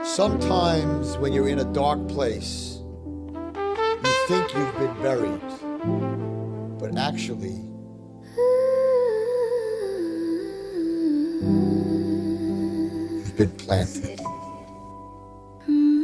Sometimes when you're in a dark place, you think you've been buried, but actually, you've been planted.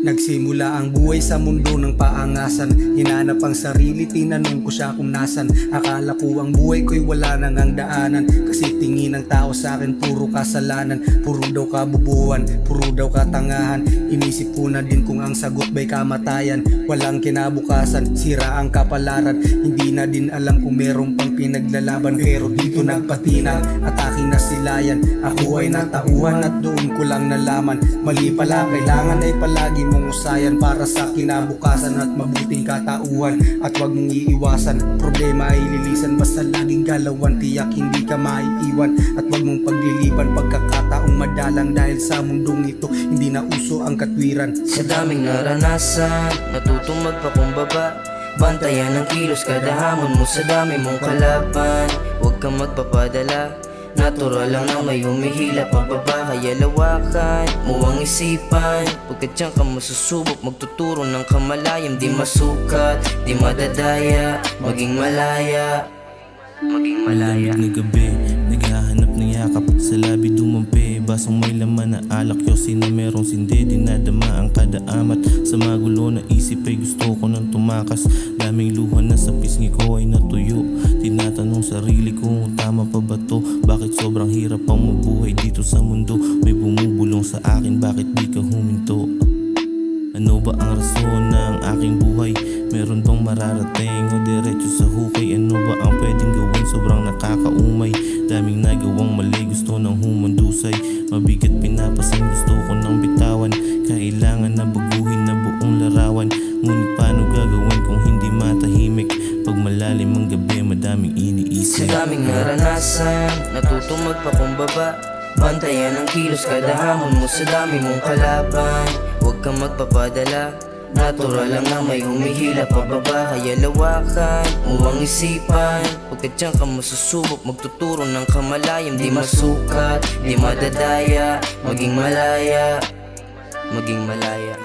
Nagsimula ang buhay sa mundo ng paangasan. Hinanap ang sarili, tinanong ko siya kung nasan. Akala ko ang buhay ko'y wala nang ang daanan, kasi tingin ng tao sa akin puro kasalanan. Puro daw kabubuhan, puro daw katangahan. Inisip ko na din kung ang sagot ba'y kamatayan. Walang kinabukasan, sira ang kapalaran. Hindi na din alam kung meron pang pinaglalaban, pero dito nagpatinang at aking nasilayan. Ako ay natauhan at doon ko lang nalaman, mali pala, kailangan ay palagi mong usayan para sa kinabukasan at mabuting katauhan. At wag mong iiwasan, problema ay lilisan, basta laging galawan, tiyak hindi ka maiiwan. At wag mong pagliliban pagkakataong madalang, dahil sa mundong ito hindi na uso ang katwiran. Sa daming naranasan, natutong magpakumbaba, bantayan ang kilos kada hamon mo sa dami mong kalaban. Huwag kang magpapadala, natural lang na may humihila pababa, kaya lawakan mo ang isipan. Pagkat diyan ka masusubok, magtuturo ng kamalayam. Di masukat, di madadaya, maging malaya, maging malaya. Malamig na gabi, naghahanap ng yakap sa labi dumampi. Basong may laman na alak, yosi na merong sindi. Dinadama ang kada amat sa magulo na isip ay gusto ko nang tumakas. Daming luha na sa pisngi ko ay natuyo. Tinatanong sarili ko kung tama pa ba to. Bakit sobrang hirap ang mabuhay dito sa mundo? May bumubulong sa akin, bakit di ka huminto? Ano ba ang rason ng aking buhay? Meron bang mararating o diretso sa hukay? Ano ba ang pwedeng gawin? Sobrang nakakaumay. Daming nagawang mali, gusto ng humandusay. Mabigat pinapasin, gusto ko nang bitawan. Kailangan na baguhin na buong larawan. Ngunit paano gagawin kung hindi matahimik? Pag malalim ang gabi, madaming iniisip. Sa daming naranasan, natutong magpakumbaba, bantayan ang kilos kada hamon mo sa dami mong kalaban. Huwag kang magpapadala, natural lang na may humihila pababa, kaya lawakan mo ang isipan. Pagkat diyan ka masusubok, magtuturo ng kamalayam. Di masukat, di madadaya, maging malaya, maging malaya.